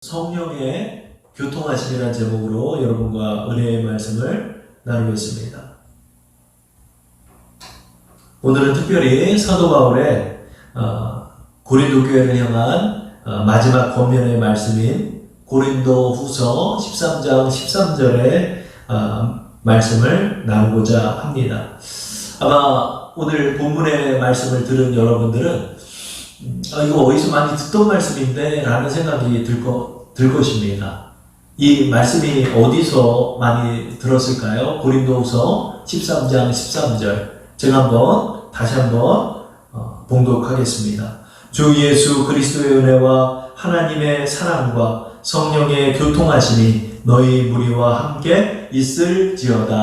성령의 교통하심이라는 제목으로 여러분과 은혜의 말씀을 나누겠습니다. 오늘은 특별히 사도 바울의 고린도 교회를 향한 마지막 권면의 말씀인 고린도 후서 13장 13절의 말씀을 나누고자 합니다. 아마 오늘 본문의 말씀을 들은 여러분들은 이거 어디서 많이 듣던 말씀인데 라는 생각이 들 것입니다. 이 말씀이 어디서 많이 들었을까요? 고린도후서 13장 13절 제가 다시 한번 봉독하겠습니다. 주 예수 그리스도의 은혜와 하나님의 사랑과 성령의 교통하심이 너희 무리와 함께 있을지어다.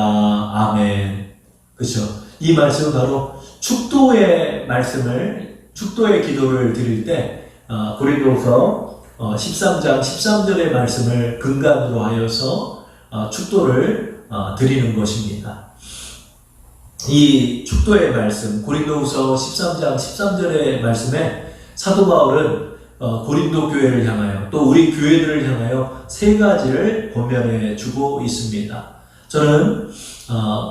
아멘. 그렇죠? 이 말씀은 바로 축도의 기도를 드릴 때 고린도후서 13장 13절의 말씀을 근간으로 하여서 축도를 드리는 것입니다. 이 축도의 말씀, 고린도후서 13장 13절의 말씀에 사도 바울은 고린도 교회를 향하여 또 우리 교회들을 향하여 세 가지를 권면해 주고 있습니다. 저는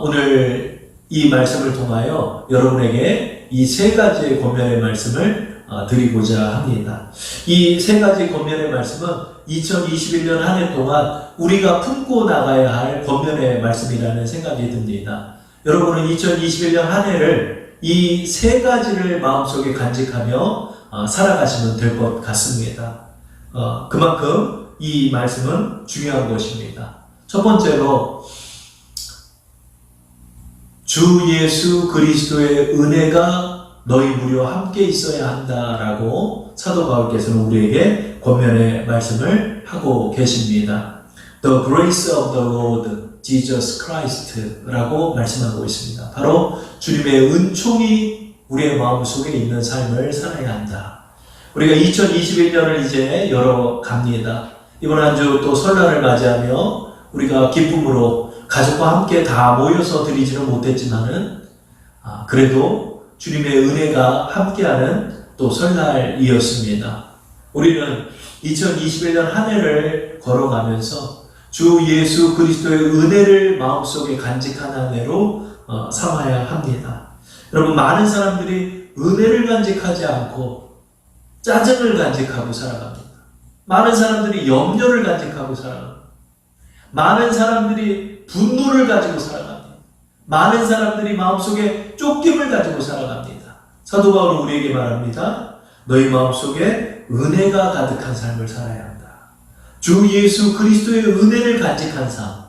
오늘 이 말씀을 통하여 여러분에게 이 세 가지의 권면의 말씀을 드리고자 합니다. 이 세 가지 권면의 말씀은 2021년 한 해 동안 우리가 품고 나가야 할 권면의 말씀이라는 생각이 듭니다. 여러분은 2021년 한 해를 이 세 가지를 마음속에 간직하며 살아가시면 될 것 같습니다. 그만큼 이 말씀은 중요한 것입니다. 첫 번째로 주 예수 그리스도의 은혜가 너희 무리와 함께 있어야 한다라고 사도 바울께서는 우리에게 권면의 말씀을 하고 계십니다. The grace of the Lord Jesus Christ라고 말씀하고 있습니다. 바로 주님의 은총이 우리의 마음속에 있는 삶을 살아야 한다. 우리가 2021년을 이제 열어갑니다. 이번 한 주 또 설날을 맞이하며 우리가 기쁨으로 가족과 함께 다 모여서 드리지는 못했지만은 그래도 주님의 은혜가 함께하는 또 설날이었습니다. 우리는 2021년 한 해를 걸어가면서 주 예수 그리스도의 은혜를 마음속에 간직한 한 해로 삼아야 합니다. 여러분, 많은 사람들이 은혜를 간직하지 않고 짜증을 간직하고 살아갑니다. 많은 사람들이 염려를 간직하고 살아갑니다. 많은 사람들이 분노를 가지고 살아갑니다. 많은 사람들이 마음속에 쫓김을 가지고 살아갑니다. 사도 바울은 우리에게 말합니다. 너희 마음속에 은혜가 가득한 삶을 살아야 한다. 주 예수 그리스도의 은혜를 간직한 삶.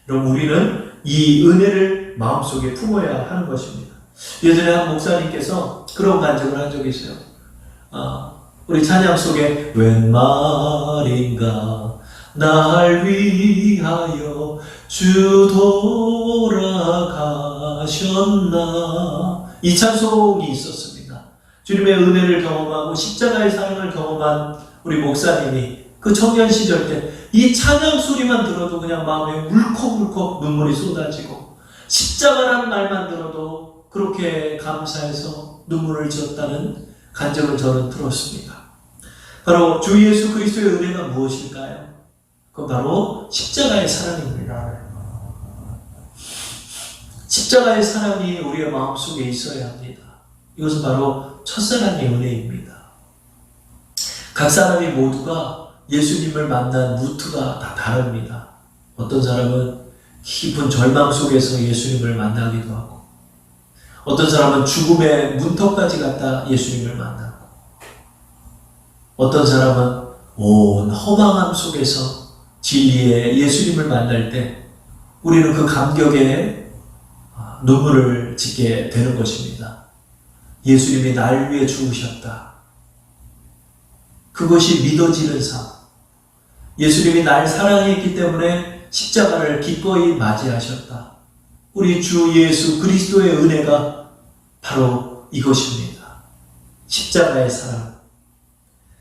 그럼 우리는 이 은혜를 마음속에 품어야 하는 것입니다. 예전에 한 목사님께서 그런 간증을 한 적이 있어요. 우리 찬양 속에 웬 말인가 날 위하여 주 돌아가셨나. 이 찬송이 있었습니다. 주님의 은혜를 경험하고 십자가의 사랑을 경험한 우리 목사님이 그 청년 시절 때 이 찬양 소리만 들어도 그냥 마음에 울컥울컥 눈물이 쏟아지고 십자가라는 말만 들어도 그렇게 감사해서 눈물을 지었다는 간증을 저는 들었습니다. 바로 주 예수 그리스도의 은혜가 무엇일까요? 그건 바로 십자가의 사랑입니다. 십자가의 사랑이 우리의 마음속에 있어야 합니다. 이것은 바로 첫사랑의 은혜입니다. 각 사람이 모두가 예수님을 만난 루트가 다 다릅니다. 어떤 사람은 깊은 절망 속에서 예수님을 만나기도 하고, 어떤 사람은 죽음의 문턱까지 갔다 예수님을 만나고, 어떤 사람은 온 허망함 속에서 진리의 예수님을 만날 때 우리는 그 감격에 눈물을 짓게 되는 것입니다. 예수님이 날 위해 죽으셨다. 그것이 믿어지는 삶. 예수님이 날 사랑했기 때문에 십자가를 기꺼이 맞이하셨다. 우리 주 예수 그리스도의 은혜가 바로 이것입니다. 십자가의 사랑.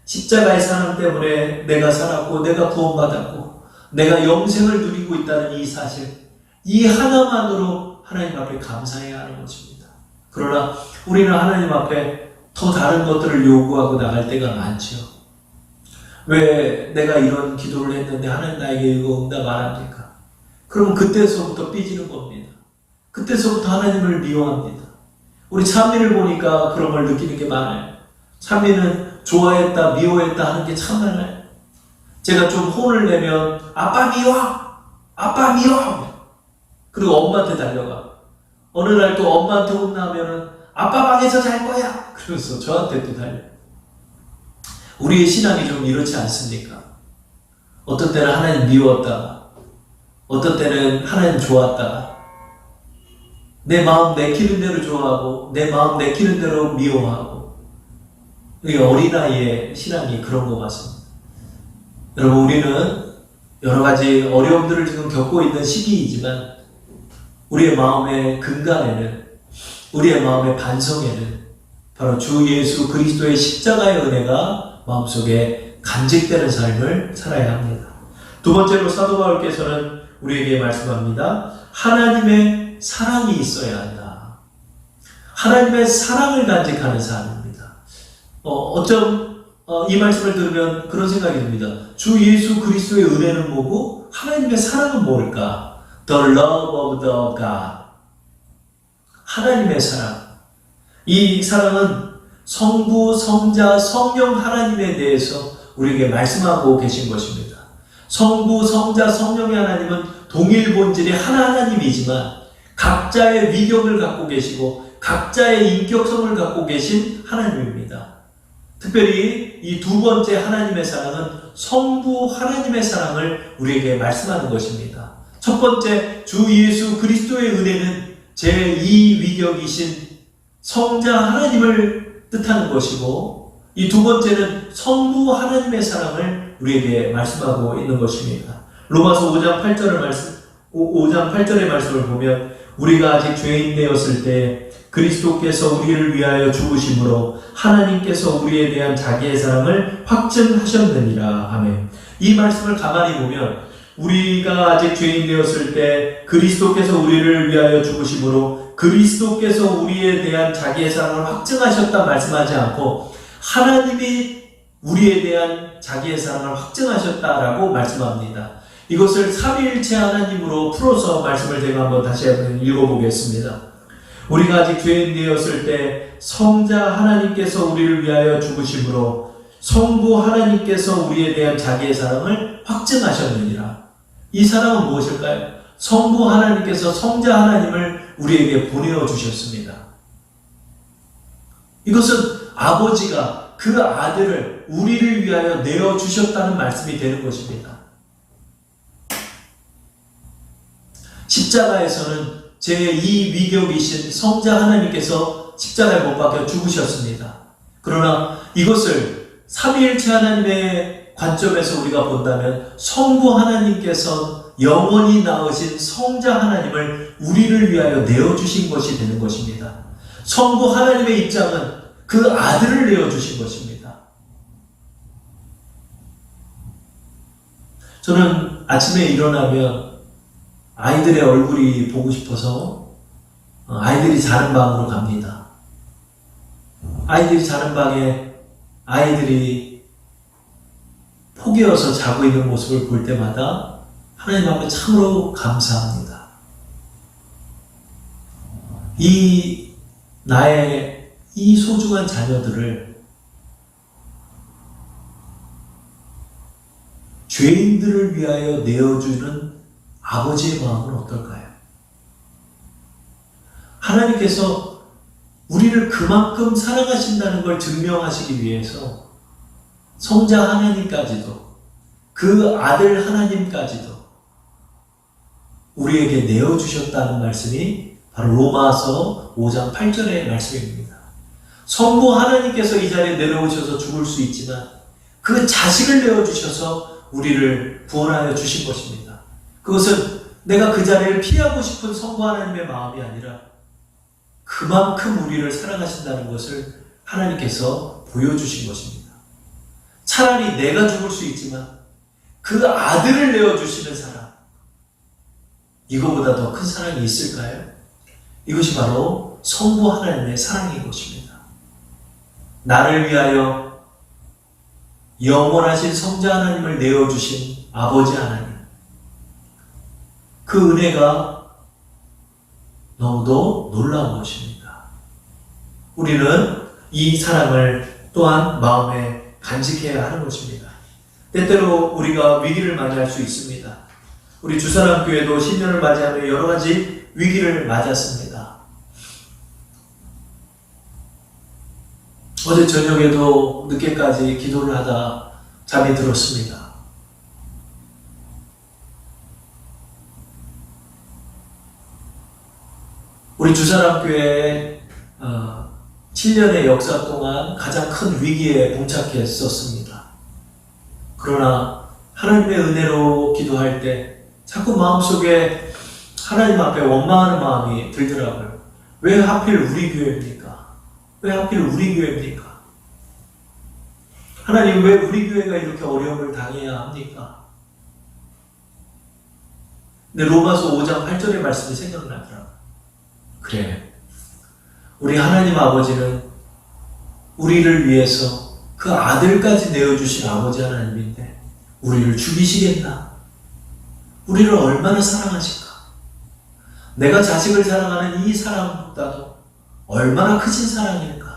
십자가의 사랑 때문에 내가 살았고 내가 구원받았고 내가 영생을 누리고 있다는 이 사실, 이 하나만으로 하나님 앞에 감사해야 하는 것입니다. 그러나 우리는 하나님 앞에 더 다른 것들을 요구하고 나갈 때가 많지요. 왜 내가 이런 기도를 했는데 하나님 나에게 이거 응답 안 합니까? 그러면 그때서부터 삐지는 겁니다. 그때서부터 하나님을 미워합니다. 우리 찬미를 보니까 그런 걸 느끼는 게 많아요. 찬미는 좋아했다, 미워했다 하는 게 참 많아요. 제가 좀 혼을 내면 아빠 미워! 아빠 미워! 그리고 엄마한테 달려가. 어느 날 또 엄마한테 혼나면은 아빠 방에서 잘 거야! 그러면서 저한테 또 달려. 우리의 신앙이 좀 이렇지 않습니까? 어떤 때는 하나님 미웠다가, 어떤 때는 하나님 좋았다가, 내 마음 내키는 대로 좋아하고, 내 마음 내키는 대로 미워하고, 이 어린아이의 신앙이 그런 것 같습니다. 여러분, 우리는 여러 가지 어려움들을 지금 겪고 있는 시기이지만, 우리의 마음의 근간에는, 우리의 마음의 반성에는 바로 주 예수 그리스도의 십자가의 은혜가 마음속에 간직되는 삶을 살아야 합니다. 두 번째로 사도 바울께서는 우리에게 말씀합니다. 하나님의 사랑이 있어야 한다. 하나님의 사랑을 간직하는 삶입니다. 이 말씀을 들으면 그런 생각이 듭니다. 주 예수 그리스도의 은혜는 뭐고 하나님의 사랑은 뭘까? The love of the God. 하나님의 사랑. 이 사랑은 성부, 성자, 성령 하나님에 대해서 우리에게 말씀하고 계신 것입니다. 성부, 성자, 성령의 하나님은 동일 본질의 하나님이지만 각자의 위격을 갖고 계시고 각자의 인격성을 갖고 계신 하나님입니다. 특별히 이 두 번째 하나님의 사랑은 성부 하나님의 사랑을 우리에게 말씀하는 것입니다. 첫 번째, 주 예수 그리스도의 은혜는 제2위격이신 성자 하나님을 뜻하는 것이고, 이 두 번째는 성부 하나님의 사랑을 우리에게 말씀하고 있는 것입니다. 로마서 5장 8절의 말씀을 보면 우리가 아직 죄인 되었을 때 그리스도께서 우리를 위하여 죽으심으로 하나님께서 우리에 대한 자기의 사랑을 확증하셨느니라. 아멘. 이 말씀을 가만히 보면 우리가 아직 죄인 되었을 때 그리스도께서 우리를 위하여 죽으심으로 그리스도께서 우리에 대한 자기의 사랑을 확증하셨다 말씀하지 않고 하나님이 우리에 대한 자기의 사랑을 확증하셨다라고 말씀합니다. 이것을 삼위일체 하나님으로 풀어서 말씀을 제가 한번 다시 한번 읽어보겠습니다. 우리가 아직 죄인 되었을 때 성자 하나님께서 우리를 위하여 죽으심으로 성부 하나님께서 우리에 대한 자기의 사랑을 확증하셨느니라. 이 사랑은 무엇일까요? 성부 하나님께서 성자 하나님을 우리에게 보내어 주셨습니다. 이것은 아버지가 그 아들을 우리를 위하여 내어 주셨다는 말씀이 되는 것입니다. 십자가에서는 제2위격이신 성자 하나님께서 십자가에 못 박혀 죽으셨습니다. 그러나 이것을 삼위일체 하나님의 관점에서 우리가 본다면 성부 하나님께서 영원히 낳으신 성자 하나님을 우리를 위하여 내어주신 것이 되는 것입니다. 성부 하나님의 입장은 그 아들을 내어주신 것입니다. 저는 아침에 일어나면 아이들의 얼굴이 보고 싶어서 아이들이 자는 방으로 갑니다. 아이들이 자는 방에 아이들이 포개어서 자고 있는 모습을 볼 때마다 하나님 앞에 참으로 감사합니다. 나의 이 소중한 자녀들을 죄인들을 위하여 내어주는 아버지의 마음은 어떨까요? 하나님께서 우리를 그만큼 사랑하신다는 걸 증명하시기 위해서 성자 하나님까지도 그 아들 하나님까지도 우리에게 내어주셨다는 말씀이 바로 로마서 5장 8절의 말씀입니다. 성부 하나님께서 이 자리에 내려오셔서 죽을 수 있지만 그 자식을 내어주셔서 우리를 구원하여 주신 것입니다. 그것은 내가 그 자리를 피하고 싶은 성부 하나님의 마음이 아니라 그만큼 우리를 사랑하신다는 것을 하나님께서 보여주신 것입니다. 차라리 내가 죽을 수 있지만 그 아들을 내어주시는 사랑, 이거보다 더 큰 사랑이 있을까요? 이것이 바로 성부 하나님의 사랑인 것입니다. 나를 위하여 영원하신 성자 하나님을 내어주신 아버지 하나님, 그 은혜가 너무도 놀라운 것입니다. 우리는 이 사랑을 또한 마음에 간직해야 하는 것입니다. 때때로 우리가 위기를 맞이할 수 있습니다. 우리 주사랑교회도 신년을 맞이하며 여러 가지 위기를 맞았습니다. 어제 저녁에도 늦게까지 기도를 하다 잠이 들었습니다. 우리 주사랑교회 7년의 역사 동안 가장 큰 위기에 봉착했었습니다. 그러나 하나님의 은혜로 기도할 때 자꾸 마음속에 하나님 앞에 원망하는 마음이 들더라고요. 왜 하필 우리 교회입니까? 왜 하필 우리 교회입니까? 하나님, 왜 우리 교회가 이렇게 어려움을 당해야 합니까? 근데 로마서 5장 8절의 말씀이 생각나더라고요. 그래, 우리 하나님 아버지는 우리를 위해서 그 아들까지 내어주신 아버지 하나님인데 우리를 죽이시겠나? 우리를 얼마나 사랑하실까? 내가 자식을 사랑하는 이 사랑보다도 얼마나 크신 사랑일까?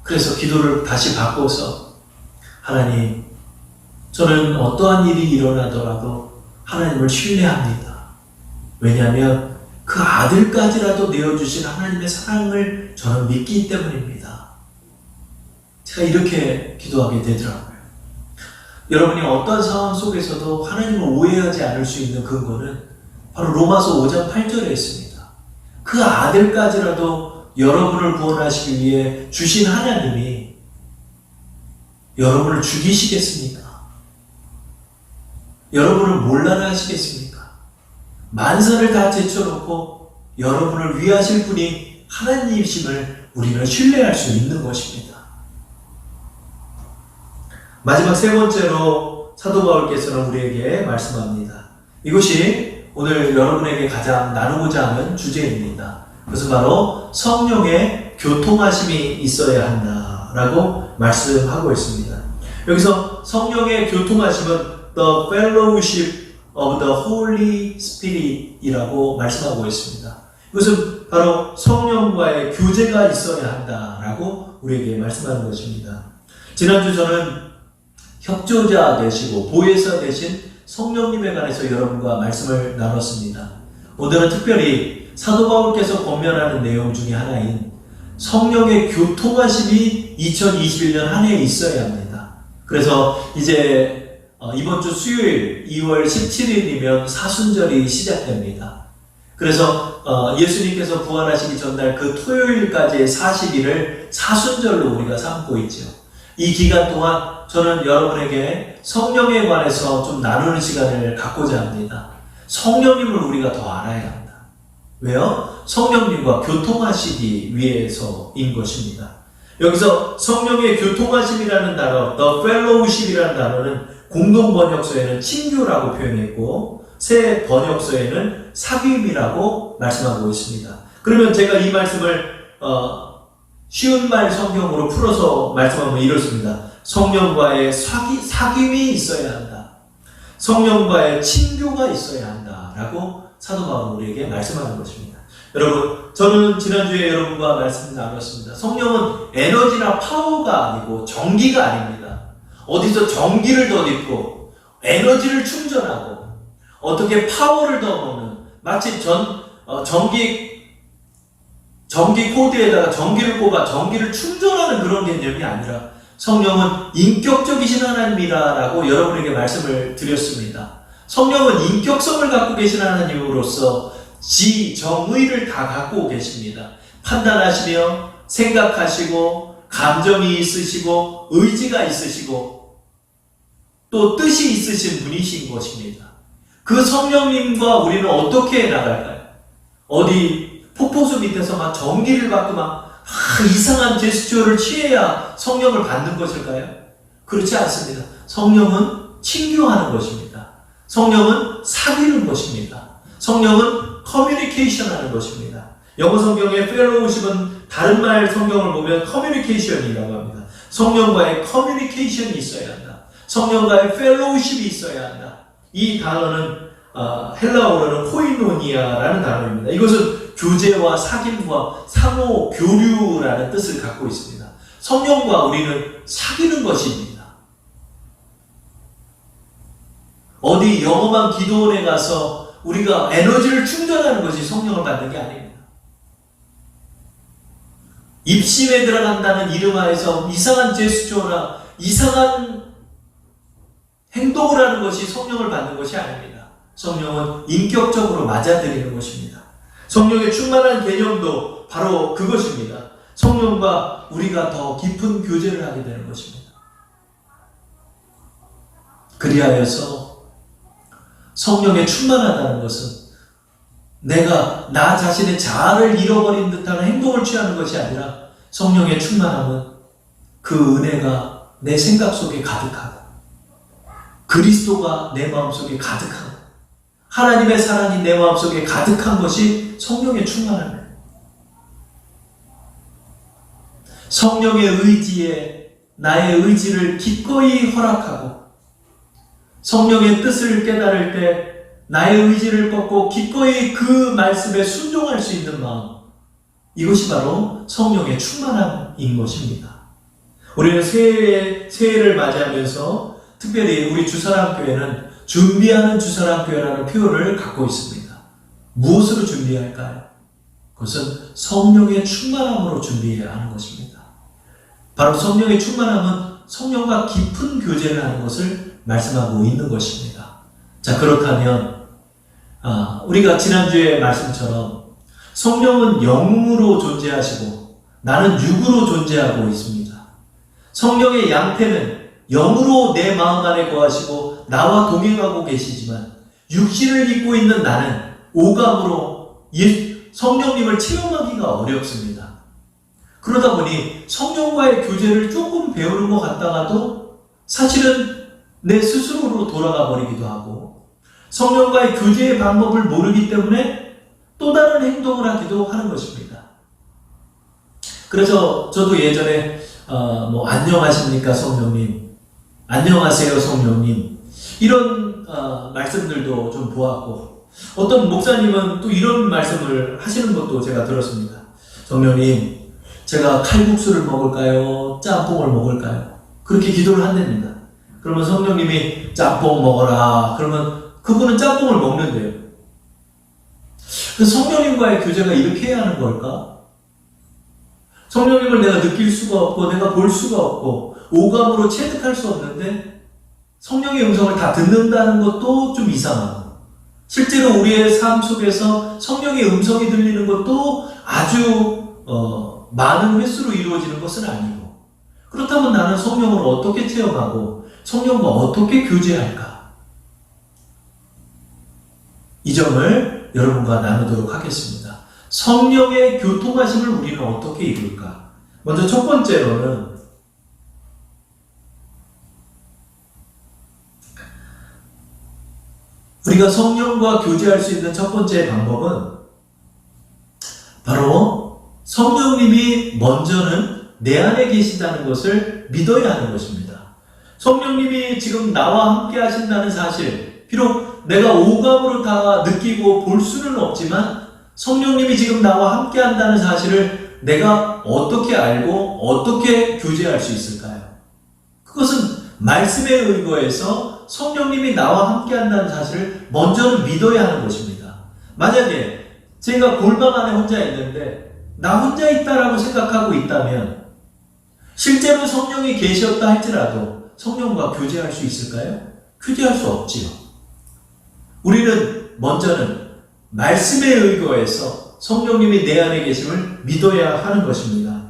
그래서 기도를 다시 바꿔서, 하나님, 저는 어떠한 일이 일어나더라도 하나님을 신뢰합니다. 왜냐하면 그 아들까지라도 내어주신 하나님의 사랑을 저는 믿기 때문입니다. 제가 이렇게 기도하게 되더라고요. 여러분이 어떤 상황 속에서도 하나님을 오해하지 않을 수 있는 근거는 바로 로마서 5장 8절에 있습니다. 그 아들까지라도 여러분을 구원하시기 위해 주신 하나님이 여러분을 죽이시겠습니까? 여러분을 몰라라 하시겠습니까? 만사를 다 제쳐놓고 여러분을 위하실 분이 하나님이심을 우리는 신뢰할 수 있는 것입니다. 마지막 세 번째로 사도 바울께서는 우리에게 말씀합니다. 이것이 오늘 여러분에게 가장 나누고자 하는 주제입니다. 그것은 바로 성령의 교통하심이 있어야 한다라고 말씀하고 있습니다. 여기서 성령의 교통하심은 The Fellowship of the Holy Spirit 이라고 말씀하고 있습니다. 이것은 바로 성령과의 교제가 있어야 한다라고 우리에게 말씀하는 것입니다. 지난주 저는 협조자 되시고 보혜사 되신 성령님에 관해서 여러분과 말씀을 나눴습니다. 오늘은 특별히 사도 바울께서 권면하는 내용 중에 하나인 성령의 교통하심이 2021년 한 해에 있어야 합니다. 그래서 이제 이번 주 수요일 2월 17일이면 사순절이 시작됩니다. 그래서 예수님께서 부활하시기 전날 그 토요일까지의 40일을 사순절로 우리가 삼고 있죠. 이 기간 동안 저는 여러분에게 성령에 관해서 좀 나누는 시간을 갖고자 합니다. 성령님을 우리가 더 알아야 합니다. 왜요? 성령님과 교통하시기 위해서인 것입니다. 여기서 성령의 교통하심이라는 단어, The Fellowship이라는 단어는 공동 번역서에는 친교라고 표현했고 새 번역서에는 사귐이라고 말씀하고 있습니다. 그러면 제가 이 말씀을 쉬운 말 성경으로 풀어서 말씀하면 이렇습니다. 성령과의 사귐이 있어야 한다. 성령과의 친교가 있어야 한다라고 사도 바울은 우리에게 말씀하는 것입니다. 여러분, 저는 지난주에 여러분과 말씀 나눴습니다. 성령은 에너지나 파워가 아니고 전기가 아닙니다. 어디서 전기를 덧입고 에너지를 충전하고 어떻게 파워를 더 먹는, 마치 전기 코드에다가 전기를 꼽아 전기를 충전하는 그런 개념이 아니라 성령은 인격적이신 하나님이라고 여러분에게 말씀을 드렸습니다. 성령은 인격성을 갖고 계신 하나님으로서 지정의를 다 갖고 계십니다. 판단하시며 생각하시고 감정이 있으시고 의지가 있으시고 또 뜻이 있으신 분이신 것입니다. 그 성령님과 우리는 어떻게 나갈까요? 어디 폭포수 밑에서 막 전기를 받고 막 이상한 제스처를 취해야 성령을 받는 것일까요? 그렇지 않습니다. 성령은 친교하는 것입니다. 성령은 사귀는 것입니다. 성령은 커뮤니케이션 하는 것입니다. 영어 성경의 fellowship은 다른 말 성경을 보면 커뮤니케이션이라고 합니다. 성령과의 커뮤니케이션이 있어야 한다. 성령과의 펠로우십이 있어야 한다. 이 단어는 헬라어로는 코이노니아라는 단어입니다. 이것은 교제와 사귐과 상호 교류라는 뜻을 갖고 있습니다. 성령과 우리는 사귀는 것입니다. 어디 영험한 기도원에 가서 우리가 에너지를 충전하는 것이 성령을 받는 게 아닙니다. 입심에 들어간다는 이름 하에서 이상한 제스처나 이상한 행동을 하는 것이 성령을 받는 것이 아닙니다. 성령은 인격적으로 맞아들이는 것입니다. 성령의 충만한 개념도 바로 그것입니다. 성령과 우리가 더 깊은 교제를 하게 되는 것입니다. 그리하여서 성령에 충만하다는 것은 내가 나 자신의 자아를 잃어버린 듯한 행동을 취하는 것이 아니라 성령의 충만함은 그 은혜가 내 생각 속에 가득하고 그리스도가 내 마음속에 가득하고 하나님의 사랑이 내 마음속에 가득한 것이 성령의 충만함입니다. 성령의 의지에 나의 의지를 기꺼이 허락하고 성령의 뜻을 깨달을 때 나의 의지를 꺾고 기꺼이 그 말씀에 순종할 수 있는 마음, 이것이 바로 성령의 충만함인 것입니다. 우리는 새해를 맞이하면서 특별히 우리 주사랑교회는 준비하는 주사랑교회라는 표현을 갖고 있습니다. 무엇으로 준비할까요? 그것은 성령의 충만함으로 준비해야 하는 것입니다. 바로 성령의 충만함은 성령과 깊은 교제를 하는 것을 말씀하고 있는 것입니다. 자, 그렇다면 우리가 지난주에 말씀처럼 성령은 영으로 존재하시고 나는 육으로 존재하고 있습니다. 성령의 양태는 영으로 내 마음 안에 거하시고 나와 동행하고 계시지만 육신을 입고 있는 나는 오감으로 성령님을 체험하기가 어렵습니다. 그러다 보니 성령과의 교제를 조금 배우는 것 같다가도 사실은 내 스스로로 돌아가 버리기도 하고 성령과의 교제의 방법을 모르기 때문에 또 다른 행동을 하기도 하는 것입니다. 그래서 저도 예전에 안녕하십니까 성령님, 안녕하세요 성령님, 이런 말씀들도 좀 보았고 어떤 목사님은 또 이런 말씀을 하시는 것도 제가 들었습니다. 성령님, 제가 칼국수를 먹을까요? 짬뽕을 먹을까요? 그렇게 기도를 한답니다. 그러면 성령님이 짬뽕 먹어라. 그러면 그분은 짬뽕을 먹는데요. 성령님과의 교제가 이렇게 해야 하는 걸까? 성령님을 내가 느낄 수가 없고 내가 볼 수가 없고 오감으로 체득할 수 없는데 성령의 음성을 다 듣는다는 것도 좀 이상하고 실제로 우리의 삶 속에서 성령의 음성이 들리는 것도 아주 많은 횟수로 이루어지는 것은 아니고 그렇다면 나는 성령을 어떻게 체험하고 성령과 어떻게 교제할까? 이 점을 여러분과 나누도록 하겠습니다. 성령의 교통하심을 우리는 어떻게 이룰까? 먼저 첫 번째로는 우리가 성령과 교제할 수 있는 첫 번째 방법은 바로 성령님이 먼저는 내 안에 계시다는 것을 믿어야 하는 것입니다. 성령님이 지금 나와 함께 하신다는 사실, 비록 내가 오감으로 다 느끼고 볼 수는 없지만 성령님이 지금 나와 함께 한다는 사실을 내가 어떻게 알고 어떻게 교제할 수 있을까요? 그것은 말씀에 의거해서 성령님이 나와 함께 한다는 사실을 먼저는 믿어야 하는 것입니다. 만약에 제가 골방 안에 혼자 있는데 나 혼자 있다라고 생각하고 있다면 실제로 성령이 계셨다 할지라도 성령과 교제할 수 있을까요? 교제할 수 없지요. 우리는 먼저는 말씀에 의거해서 성령님이 내 안에 계심을 믿어야 하는 것입니다.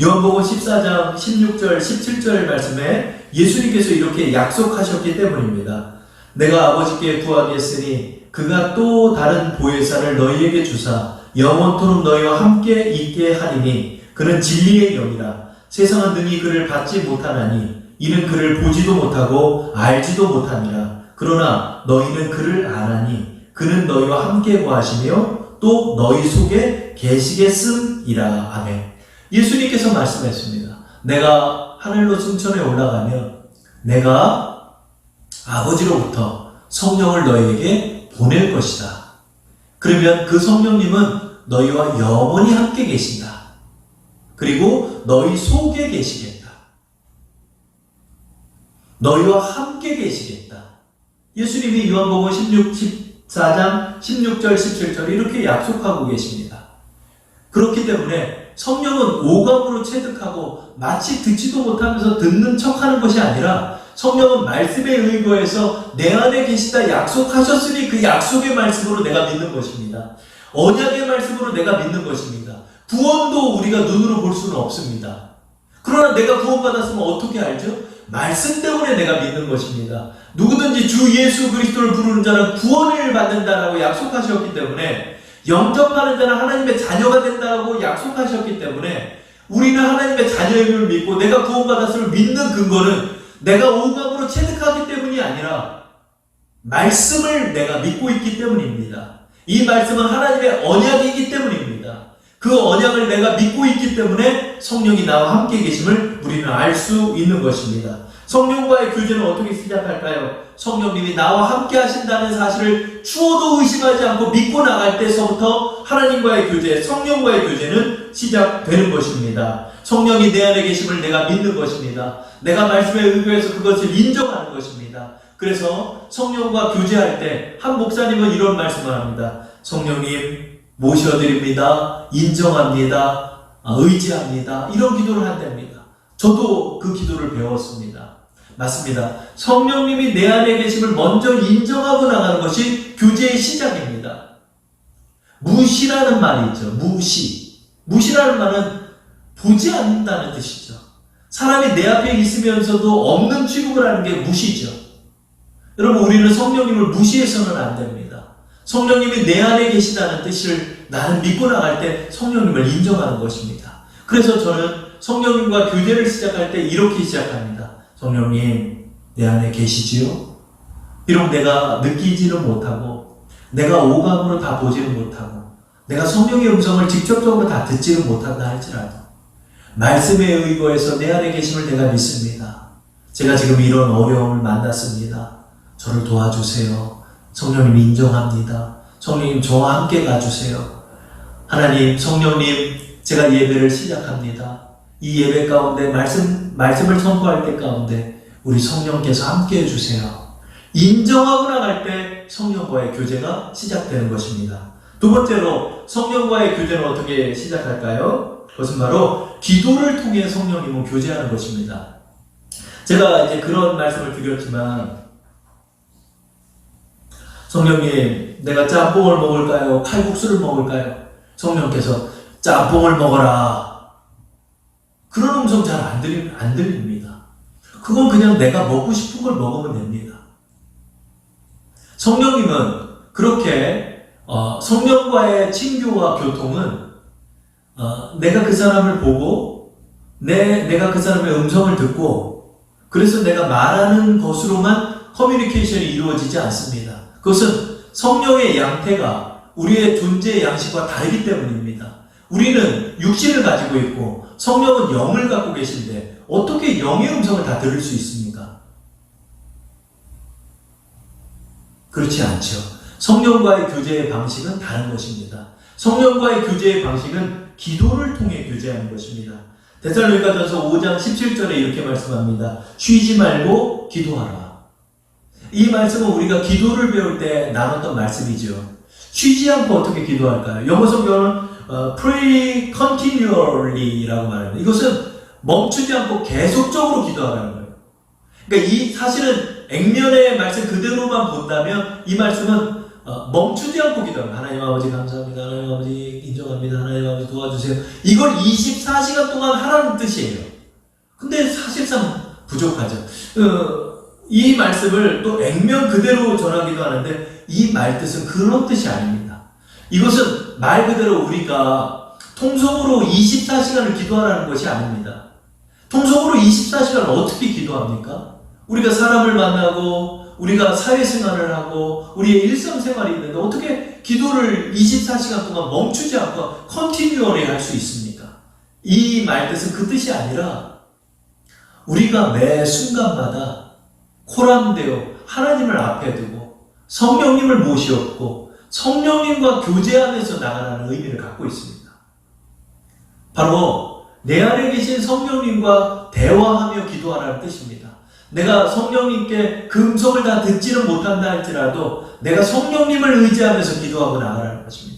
요한복음 14장 16절 17절 말씀에 예수님께서 이렇게 약속하셨기 때문입니다. 내가 아버지께 구하겠으니 그가 또 다른 보혜사를 너희에게 주사 영원토록 너희와 함께 있게 하리니 그는 진리의 영이라. 세상은 능히 그를 받지 못하나니 이는 그를 보지도 못하고 알지도 못함이라. 그러나 너희는 그를 아나니 그는 너희와 함께 거하시며 또 너희 속에 계시겠음이라. 아멘. 예수님께서 말씀했습니다. 내가 하늘로 승천에 올라가면 내가 아버지로부터 성령을 너희에게 보낼 것이다. 그러면 그 성령님은 너희와 영원히 함께 계신다. 그리고 너희 속에 계시겠다. 너희와 함께 계시겠다. 예수님이 요한복음 14장 16절 17절 이렇게 약속하고 계십니다. 그렇기 때문에 성령은 오감으로 체득하고 마치 듣지도 못하면서 듣는 척하는 것이 아니라 성령은 말씀에 의거해서 내 안에 계시다 약속하셨으니 그 약속의 말씀으로 내가 믿는 것입니다. 언약의 말씀으로 내가 믿는 것입니다. 구원도 우리가 눈으로 볼 수는 없습니다. 그러나 내가 구원받았으면 어떻게 알죠? 말씀 때문에 내가 믿는 것입니다. 누구든지 주 예수 그리스도를 부르는 자는 구원을 받는다라고 약속하셨기 때문에 영접하는 자는 하나님의 자녀가 된다고 약속하셨기 때문에 우리는 하나님의 자녀임을 믿고 내가 구원받았음을 믿는 근거는 내가 오감으로 체득하기 때문이 아니라 말씀을 내가 믿고 있기 때문입니다. 이 말씀은 하나님의 언약이기 때문입니다. 그 언약을 내가 믿고 있기 때문에 성령이 나와 함께 계심을 우리는 알 수 있는 것입니다. 성령과의 교제는 어떻게 시작할까요? 성령님이 나와 함께 하신다는 사실을 추호도 의심하지 않고 믿고 나갈 때서부터 하나님과의 교제, 성령과의 교제는 시작되는 것입니다. 성령이 내 안에 계심을 내가 믿는 것입니다. 내가 말씀에 의거해서 그것을 인정하는 것입니다. 그래서 성령과 교제할 때 한 목사님은 이런 말씀을 합니다. 성령님 모셔드립니다. 인정합니다. 의지합니다. 이런 기도를 한답니다. 저도 그 기도를 배웠습니다. 맞습니다. 성령님이 내 안에 계심을 먼저 인정하고 나가는 것이 교제의 시작입니다. 무시라는 말이 있죠. 무시라는 말은 보지 않는다는 뜻이죠. 사람이 내 앞에 있으면서도 없는 취급을 하는 게 무시죠. 여러분, 우리는 성령님을 무시해서는 안 됩니다. 성령님이 내 안에 계시다는 뜻을 나는 믿고 나갈 때 성령님을 인정하는 것입니다. 그래서 저는 성령님과 교제를 시작할 때 이렇게 시작합니다. 성령님, 내 안에 계시지요? 비록 내가 느끼지는 못하고 내가 오감으로 다 보지는 못하고 내가 성령의 음성을 직접적으로 다 듣지는 못한다 할지라도 말씀에 의거해서 내 안에 계심을 내가 믿습니다. 제가 지금 이런 어려움을 만났습니다. 저를 도와주세요. 성령님 인정합니다. 성령님 저와 함께 가주세요. 하나님, 성령님, 제가 예배를 시작합니다. 이 예배 가운데 말씀을 선포할 때 가운데 우리 성령께서 함께 해주세요. 인정하고 나갈 때 성령과의 교제가 시작되는 것입니다. 두 번째로 성령과의 교제는 어떻게 시작할까요? 그것은 바로 기도를 통해 성령님은 교제하는 것입니다. 제가 이제 그런 말씀을 드렸지만 성령님, 내가 짬뽕을 먹을까요? 칼국수를 먹을까요? 성령께서 짬뽕을 먹어라. 그런 음성 잘 안 들립니다. 그건 그냥 내가 먹고 싶은 걸 먹으면 됩니다. 성령님은 그렇게 성령과의 친교와 교통은 내가 그 사람을 보고 내가 그 사람의 음성을 듣고 그래서 내가 말하는 것으로만 커뮤니케이션이 이루어지지 않습니다. 그것은 성령의 양태가 우리의 존재의 양식과 다르기 때문입니다. 우리는 육신을 가지고 있고 성령은 영을 갖고 계신데 어떻게 영의 음성을 다 들을 수 있습니까? 그렇지 않죠. 성령과의 교제의 방식은 다른 것입니다. 성령과의 교제의 방식은 기도를 통해 교제하는 것입니다. 데살로니가전서 5장 17절에 이렇게 말씀합니다. 쉬지 말고 기도하라. 이 말씀은 우리가 기도를 배울 때 나눴던 말씀이죠. 쉬지 않고 어떻게 기도할까요? 영어 성경은 pray continually라고 말합니다. 이것은 멈추지 않고 계속적으로 기도하라는 거예요. 그러니까 이 사실은 액면의 말씀 그대로만 본다면 이 말씀은 멈추지 않고 기도합니다. 하나님 아버지 감사합니다. 하나님 아버지 인정합니다. 하나님 아버지 도와주세요. 이걸 24시간 동안 하라는 뜻이에요. 근데 사실상 부족하죠. 이 말씀을 또 액면 그대로 전하기도 하는데 이 말뜻은 그런 뜻이 아닙니다. 이것은 말 그대로 우리가 통속으로 24시간을 기도하라는 것이 아닙니다. 통속으로 24시간을 어떻게 기도합니까? 우리가 사람을 만나고 우리가 사회생활을 하고 우리의 일상생활이 있는데 어떻게 기도를 24시간 동안 멈추지 않고 컨티뉴얼히 할 수 있습니까? 이 말뜻은 그 뜻이 아니라 우리가 매 순간마다 코람되어 하나님을 앞에 두고 성령님을 모시었고 성령님과 교제하면서 나가라는 의미를 갖고 있습니다. 바로 내 안에 계신 성령님과 대화하며 기도하라는 뜻입니다. 내가 성령님께 그 음성을 다 듣지는 못한다 할지라도 내가 성령님을 의지하면서 기도하고 나가라는 것입니다.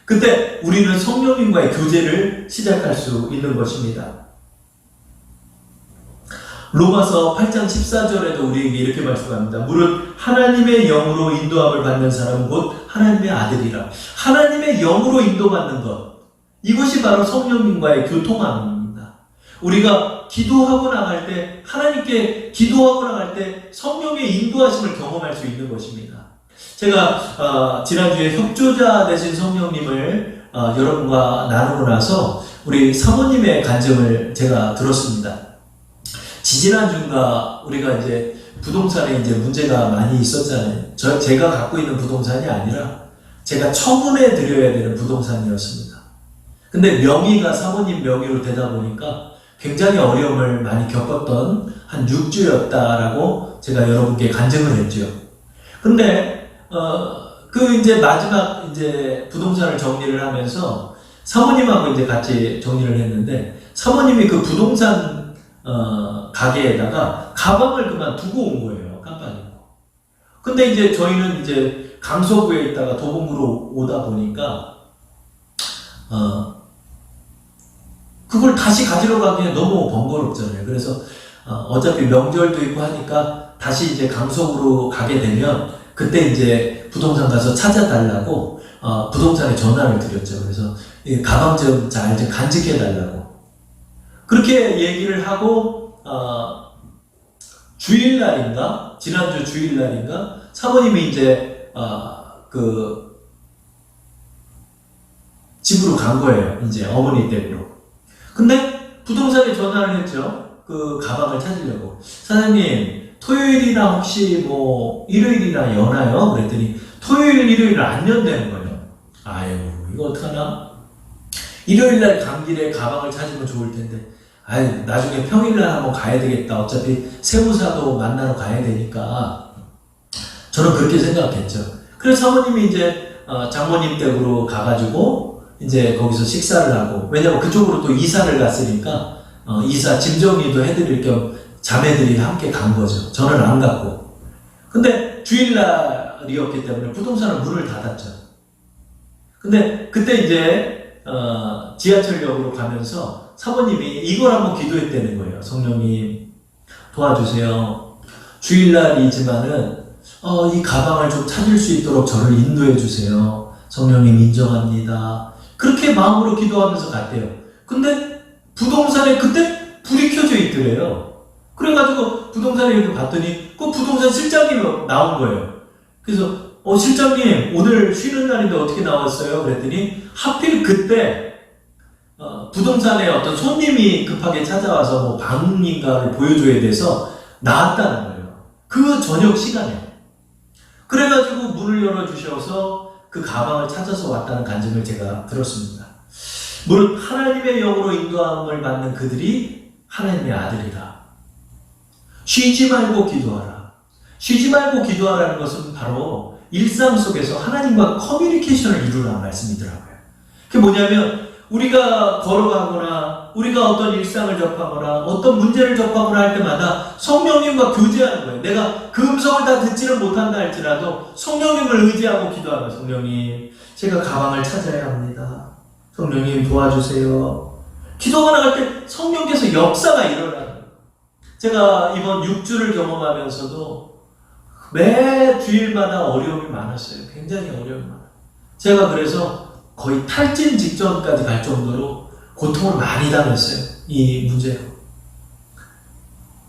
그때 우리는 성령님과의 교제를 시작할 수 있는 것입니다. 로마서 8장 14절에도 우리에게 이렇게 말씀합니다. 무릇 하나님의 영으로 인도함을 받는 사람은 곧 하나님의 아들이라. 하나님의 영으로 인도받는 것, 이것이 바로 성령님과의 교통함입니다. 우리가 기도하고 나갈 때, 하나님께 기도하고 나갈 때 성령의 인도하심을 경험할 수 있는 것입니다. 제가 지난주에 협조자 되신 성령님을 여러분과 나누고 나서 우리 사모님의 간증을 제가 들었습니다. 지지난주인가 우리가 이제 부동산에 이제 문제가 많이 있었잖아요. 제가 갖고 있는 부동산이 아니라 제가 처분해 드려야 되는 부동산이었습니다. 근데 명의가 사모님 명의로 되다 보니까 굉장히 어려움을 많이 겪었던 한 6주였다라고 제가 여러분께 간증을 했죠. 근데 그 이제 마지막 이제 부동산을 정리를 하면서 사모님하고 이제 같이 정리를 했는데 사모님이 그 부동산 가게에다가 가방을 그만 두고 온 거예요. 깜빡이고. 근데 이제 저희는 이제 강서구에 있다가 도봉구로 오다 보니까 그걸 다시 가지러 가기에 너무 번거롭잖아요. 그래서 어차피 명절도 있고 하니까 다시 이제 강서구로 가게 되면 그때 이제 부동산 가서 찾아달라고 부동산에 전화를 드렸죠. 그래서 가방 좀 잘 좀 간직해 달라고. 그렇게 얘기를 하고 주일날인가? 지난주 주일날인가? 사모님이 이제 그 집으로 간 거예요. 이제 어머니 댁으로. 근데 부동산에 전화를 했죠. 그 가방을 찾으려고. 사장님, 토요일이나 혹시 뭐 일요일이나 여나요? 그랬더니 토요일, 일요일 안 연다는 거예요. 아유, 이거 어떡하나? 일요일날 간 길에 가방을 찾으면 좋을 텐데, 아유, 나중에 평일날 한번 가야 되겠다. 어차피 세무사도 만나러 가야 되니까. 저는 그렇게 생각했죠. 그래서 사모님이 이제 장모님 댁으로 가가지고 이제 거기서 식사를 하고, 왜냐면 그쪽으로 또 이사를 갔으니까 이사 짐 정리도 해드릴 겸 자매들이 함께 간 거죠. 저는 안 갔고. 근데 주일날이었기 때문에 부동산은 문을 닫았죠. 근데 그때 이제 지하철역으로 가면서 사모님이 이걸 한번 기도했다는 거예요. 성령님 도와주세요. 주일날이지만은 이 가방을 좀 찾을 수 있도록 저를 인도해 주세요. 성령님 인정합니다. 그렇게 마음으로 기도하면서 갔대요. 근데 부동산에 그때 불이 켜져 있더래요. 그래가지고 부동산에 이렇게 봤더니 그 부동산 실장님이 나온 거예요. 그래서 실장님 오늘 쉬는 날인데 어떻게 나왔어요? 그랬더니 하필 그때 부동산에 어떤 손님이 급하게 찾아와서 뭐 방인가를 보여줘야 돼서 나왔다는 거예요. 그 저녁 시간에. 그래가지고 문을 열어주셔서 그 가방을 찾아서 왔다는 간증을 제가 들었습니다. 무릇 하나님의 영으로 인도함을 받는 그들이 하나님의 아들이라. 쉬지 말고 기도하라. 쉬지 말고 기도하라는 것은 바로 일상 속에서 하나님과 커뮤니케이션을 이루라는 말씀이더라고요. 그게 뭐냐면 우리가 걸어가거나 우리가 어떤 일상을 접하거나 어떤 문제를 접하거나 할 때마다 성령님과 교제하는 거예요. 내가 그 음성을 다 듣지는 못한다 할지라도 성령님을 의지하고 기도하면 성령님, 제가 가방을 찾아야 합니다. 성령님 도와주세요. 기도가 나갈 때 성령께서 역사가 일어나는 거예요. 제가 이번 6주를 경험하면서도 매 주일마다 어려움이 많았어요. 굉장히 어려움이 많아요. 제가 그래서 거의 탈진 직전까지 갈 정도로 고통을 많이 당했어요. 이 문제로.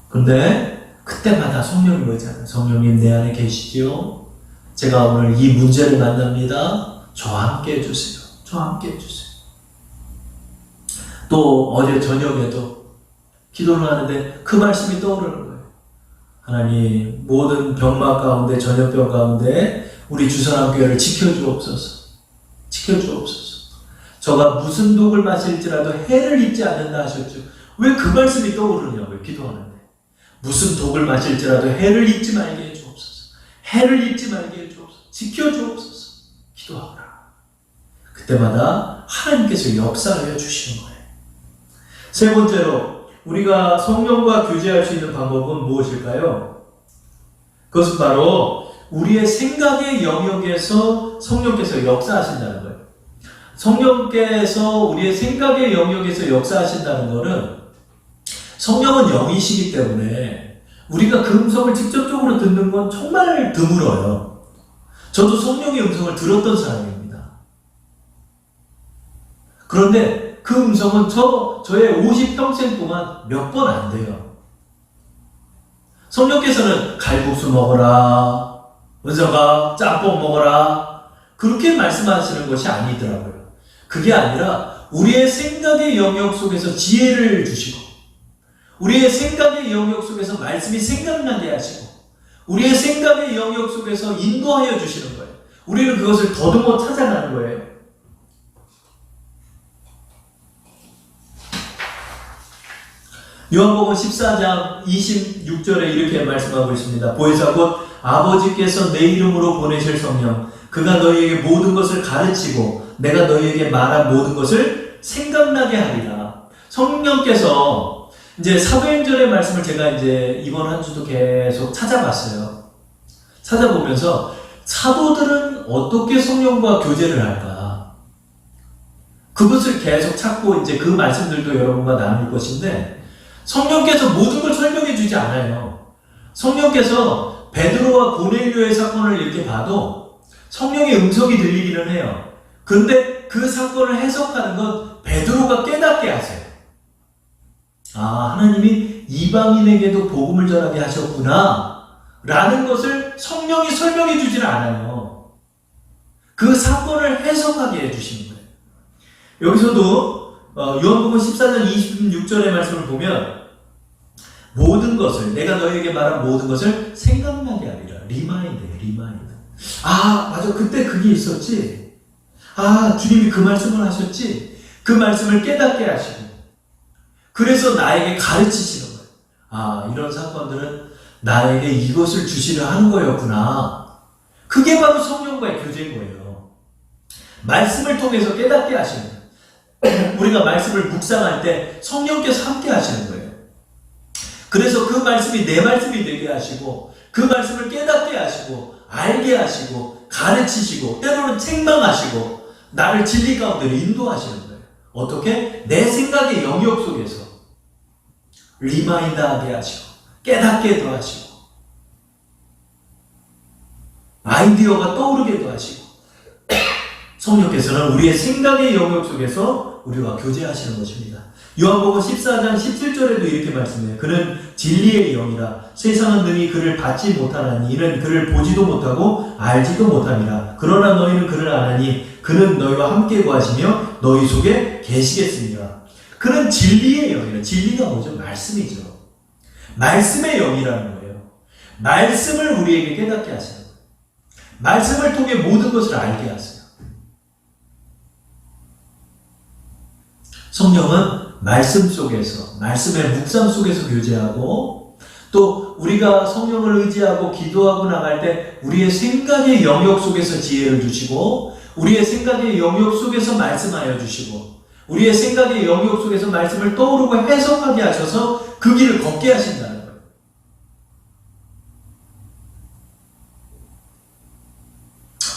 근데 그때마다 성령님 의지하는 성령님 내 안에 계시지요. 제가 오늘 이 문제를 만납니다. 저와 함께 해주세요. 저와 함께 해주세요. 또 어제 저녁에도 기도를 하는데 그 말씀이 떠오르는 거예요. 하나님, 모든 병마 가운데, 전염병 가운데 우리 주선함교회를 지켜주옵소서. 지켜주옵소서. 저가 무슨 독을 마실지라도 해를 입지 않는다 하셨죠. 왜 그 말씀이 떠오르냐고요. 기도하는데. 무슨 독을 마실지라도 해를 입지 말게 해주옵소서. 해를 입지 말게 해주옵소서. 지켜주옵소서. 기도하라. 그때마다 하나님께서 역사하여 주시는 거예요. 세 번째로 우리가 성령과 교제할 수 있는 방법은 무엇일까요? 그것은 바로 우리의 생각의 영역에서 성령께서 역사하신다는 거예요. 성령께서 우리의 생각의 영역에서 역사하신다는 것은 성령은 영이시기 때문에 우리가 그 음성을 직접적으로 듣는 건 정말 드물어요. 저도 성령의 음성을 들었던 사람입니다. 그런데 그 음성은 저의 50평생 동안 몇 번 안 돼요. 성령께서는 칼국수 먹어라, 은서가 짬뽕 먹어라, 그렇게 말씀하시는 것이 아니더라고요. 그게 아니라 우리의 생각의 영역 속에서 지혜를 주시고, 우리의 생각의 영역 속에서 말씀이 생각나게 하시고, 우리의 생각의 영역 속에서 인도하여 주시는 거예요. 우리는 그것을 더듬어 찾아가는 거예요. 요한복음 14장 26절에 이렇게 말씀하고 있습니다. 보혜사 곧 아버지께서 내 이름으로 보내실 성령, 그가 너희에게 모든 것을 가르치고 내가 너희에게 말한 모든 것을 생각나게 하리라. 성령께서 이제 사도행전의 말씀을 제가 이제 이번 한 주도 계속 찾아봤어요. 찾아보면서 사도들은 어떻게 성령과 교제를 할까? 그것을 계속 찾고 이제 그 말씀들도 여러분과 나눌 것인데, 성령께서 모든 걸 설명해 주지 않아요. 성령께서 베드로와 고넬료의 사건을 이렇게 봐도 성령의 음성이 들리기는 해요. 그런데 그 사건을 해석하는 건 베드로가 깨닫게 하세요. 아, 하나님이 이방인에게도 복음을 전하게 하셨구나 라는 것을 성령이 설명해 주지는 않아요. 그 사건을 해석하게 해주시는 거예요. 여기서도 요한복음 14장 26절의 말씀을 보면 모든 것을, 내가 너희에게 말한 모든 것을 생각나게 하리라. 리마인드. 아, 맞아. 그때 그게 있었지. 아, 주님이 그 말씀을 하셨지. 그 말씀을 깨닫게 하시고, 그래서 나에게 가르치시는 거예요. 아, 이런 사건들은 나에게 이것을 주시려 하는 거였구나. 그게 바로 성령과의 교제인 거예요. 말씀을 통해서 깨닫게 하시는 거예요. 우리가 말씀을 묵상할 때 성령께서 함께 하시는 거예요. 그래서 그 말씀이 내 말씀이 되게 하시고, 그 말씀을 깨닫게 하시고, 알게 하시고, 가르치시고, 때로는 책망하시고, 나를 진리 가운데로 인도하시는 거예요. 어떻게? 내 생각의 영역 속에서 리마인드하게 하시고, 깨닫게도 하시고, 아이디어가 떠오르게도 하시고, 성령께서는 우리의 생각의 영역 속에서 우리와 교제하시는 것입니다. 요한복음 14장 17절에도 이렇게 말씀해요. 그는 진리의 영이라. 세상은 능히 그를 받지 못하나니 이는 그를 보지도 못하고 알지도 못함이라. 그러나 너희는 그를 아나니 그는 너희와 함께 거하시며 너희 속에 계시겠습니다. 그는 진리의 영이라. 진리가 뭐죠? 말씀이죠. 말씀의 영이라는 거예요. 말씀을 우리에게 깨닫게 하시는 거예요. 말씀을 통해 모든 것을 알게 하세요. 성령은 말씀 속에서, 말씀의 묵상 속에서 교제하고, 또 우리가 성령을 의지하고 기도하고 나갈 때 우리의 생각의 영역 속에서 지혜를 주시고, 우리의 생각의 영역 속에서 말씀하여 주시고, 우리의 생각의 영역 속에서 말씀을 떠오르고 해석하게 하셔서 그 길을 걷게 하신다는 거예요.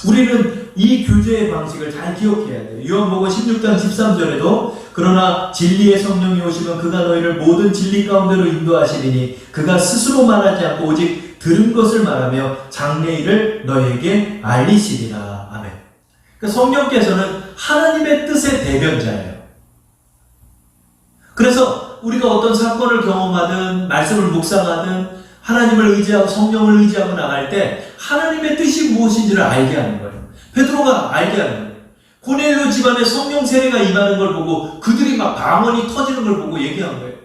우리는 이 교제의 방식을 잘 기억해야 돼요. 요한복음 16장 13절에도 그러나 진리의 성령이 오시면 그가 너희를 모든 진리 가운데로 인도하시리니 그가 스스로 말하지 않고 오직 들은 것을 말하며 장래일을 너희에게 알리시리라. 아멘. 그러니까 성령께서는 하나님의 뜻의 대변자예요. 그래서 우리가 어떤 사건을 경험하든 말씀을 묵상하든 하나님을 의지하고 성령을 의지하고 나갈 때 하나님의 뜻이 무엇인지를 알게 하는 거예요. 베드로가 알게 하는 거예요. 고넬료 집안에 성령 세례가 임하는 걸 보고 그들이 막 방언이 터지는 걸 보고 얘기한 거예요.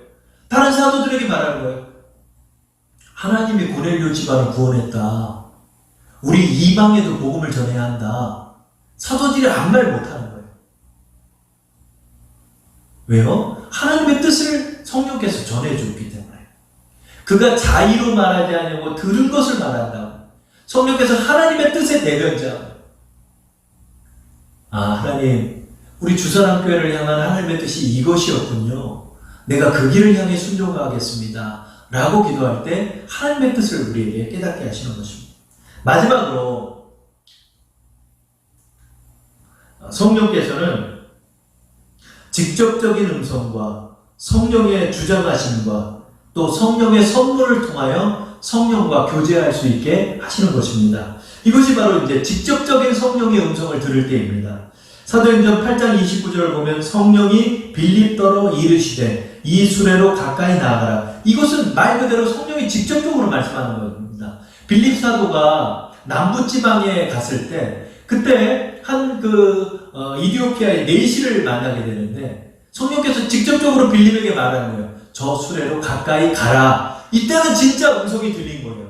다른 사도들에게 말하는 거예요. 하나님이 고넬료 집안을 구원했다. 우리 이방에도 복음을 전해야 한다. 사도들이 아무 말 못하는 거예요. 왜요? 하나님의 뜻을 성령께서 전해주기 때문에. 그가 자의로 말하지 않냐고 들은 것을 말한다고. 성령께서 하나님의 뜻의 대변자. 하나님, 우리 주사랑교회를 향한 하나님의 뜻이 이것이었군요. 내가 그 길을 향해 순종하겠습니다. 라고 기도할 때 하나님의 뜻을 우리에게 깨닫게 하시는 것입니다. 마지막으로 성령께서는 직접적인 음성과 성령의 주장하심과 또 성령의 선물을 통하여 성령과 교제할 수 있게 하시는 것입니다. 이것이 바로 이제 직접적인 성령의 음성을 들을 때입니다. 사도행전 8장 29절을 보면 성령이 빌립더러 이르시되 이 수레로 가까이 나아가라. 이것은 말 그대로 성령이 직접적으로 말씀하는 겁니다. 빌립 사도가 남부지방에 갔을 때 그때 한 이디오피아의 내시를 만나게 되는데 성령께서 직접적으로 빌립에게 말하는 거예요. 저 수레로 가까이 가라. 이때는 진짜 음성이 들린 거예요.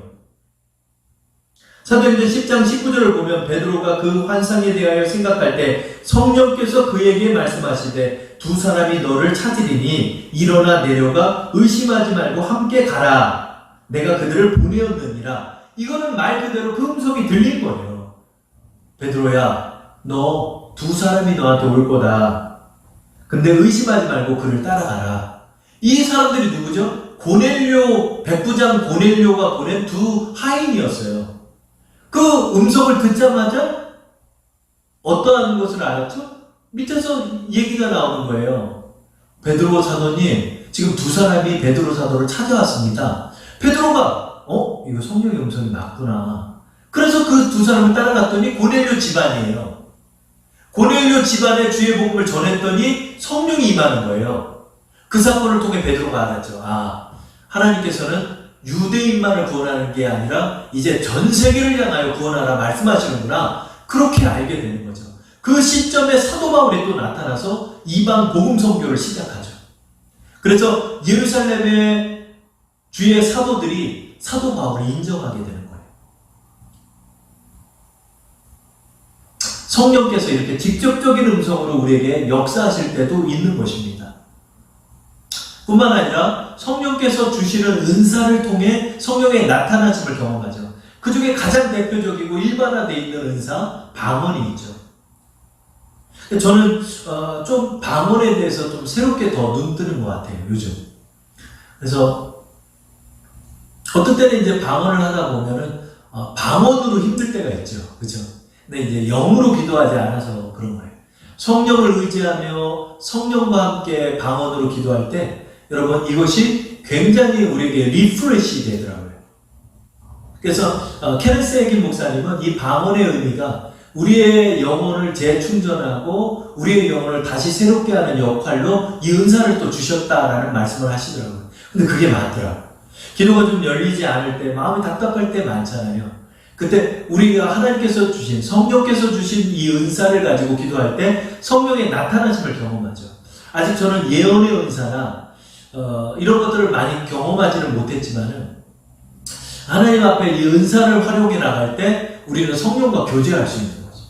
사도행전 10장 19절을 보면 베드로가 그 환상에 대하여 생각할 때 성령께서 그에게 말씀하시되 두 사람이 너를 찾으리니 일어나 내려가 의심하지 말고 함께 가라. 내가 그들을 보내었느니라. 이거는 말 그대로 그 음성이 들린 거예요. 베드로야, 너 두 사람이 너한테 올 거다. 근데 의심하지 말고 그를 따라가라. 이 사람들이 누구죠? 고넬료, 백부장 고넬료가 보낸 두 하인이었어요. 그 음성을 듣자마자 어떠한 것을 알았죠? 밑에서 얘기가 나오는 거예요. 베드로 사도님, 지금 두 사람이 베드로 사도를 찾아왔습니다. 베드로가 이거 성령의 음성이 맞구나. 그래서 그 두 사람을 따라갔더니 고넬료 집안이에요. 고넬료 집안에 주의 복음을 전했더니 성령이 임하는 거예요. 그 사건을 통해 베드로가 알았죠. 하나님께서는 유대인만을 구원하는 게 아니라 이제 전 세계를 향하여 구원하라 말씀하시는구나. 그렇게 알게 되는 거죠. 그 시점에 사도 바울이 또 나타나서 이방 복음 선교를 시작하죠. 그래서 예루살렘의 주의 사도들이 사도 바울을 인정하게 되는 거예요. 성령께서 이렇게 직접적인 음성으로 우리에게 역사하실 때도 있는 것입니다. 뿐만 아니라 성령께서 주시는 은사를 통해 성령의 나타나심을 경험하죠. 그 중에 가장 대표적이고 일반화되어 있는 은사, 방언이 있죠. 저는 좀 방언에 대해서 좀 새롭게 더 눈뜨는 것 같아요, 요즘. 그래서 어떤 때는 이제 방언을 하다 보면은 방언으로 힘들 때가 있죠. 그죠? 근데 이제 영으로 기도하지 않아서 그런 거예요. 성령을 의지하며 성령과 함께 방언으로 기도할 때 여러분 이것이 굉장히 우리에게 리프레시 되더라고요. 그래서 케네스 에긴 목사님은 이 방언의 의미가 우리의 영혼을 재충전하고 우리의 영혼을 다시 새롭게 하는 역할로 이 은사를 또 주셨다라는 말씀을 하시더라고요. 근데 그게 맞더라고요. 기도가 좀 열리지 않을 때, 마음이 답답할 때 많잖아요. 그때 우리가 하나님께서 주신, 성령께서 주신 이 은사를 가지고 기도할 때 성령의 나타나심을 경험하죠. 아직 저는 예언의 은사나 이런 것들을 많이 경험하지는 못했지만은 하나님 앞에 이 은사를 활용해 나갈 때 우리는 성령과 교제할 수 있는 거죠.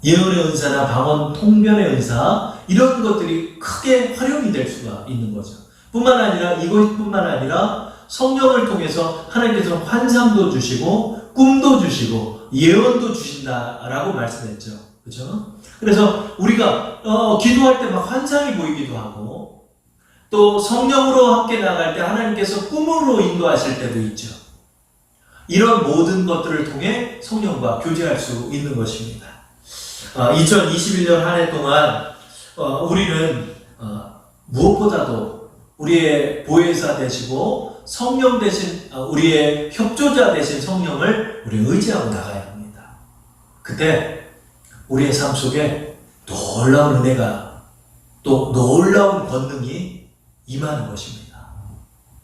예언의 은사나 방언, 통변의 은사 이런 것들이 크게 활용이 될 수가 있는 거죠. 뿐만 아니라 이것뿐만 아니라 성령을 통해서 하나님께서는 환상도 주시고 꿈도 주시고 예언도 주신다라고 말씀했죠. 그렇죠? 그래서 우리가 기도할 때 막 환상이 보이기도 하고 또 성령으로 함께 나갈 때 하나님께서 꿈으로 인도하실 때도 있죠. 이런 모든 것들을 통해 성령과 교제할 수 있는 것입니다. 2021년 한 해 동안 우리는 무엇보다도 우리의 보혜사 되시고 성령 대신 우리의 협조자 되신 성령을 우리 의지하고 나가야 합니다. 그때 우리의 삶 속에 놀라운 은혜가 또 놀라운 권능이 임하는 것입니다.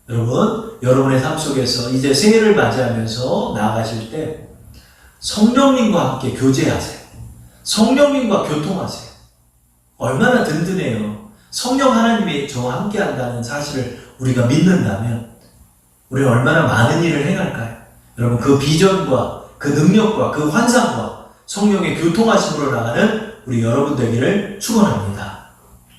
여러분, 여러분의 삶 속에서 이제 새해를 맞이하면서 나아가실 때 성령님과 함께 교제하세요. 성령님과 교통하세요. 얼마나 든든해요. 성령 하나님이 저와 함께 한다는 사실을 우리가 믿는다면 우리는 얼마나 많은 일을 행할까요? 여러분, 그 비전과 그 능력과 그 환상과 성령의 교통하심으로 나가는 우리 여러분 되기를 축원합니다.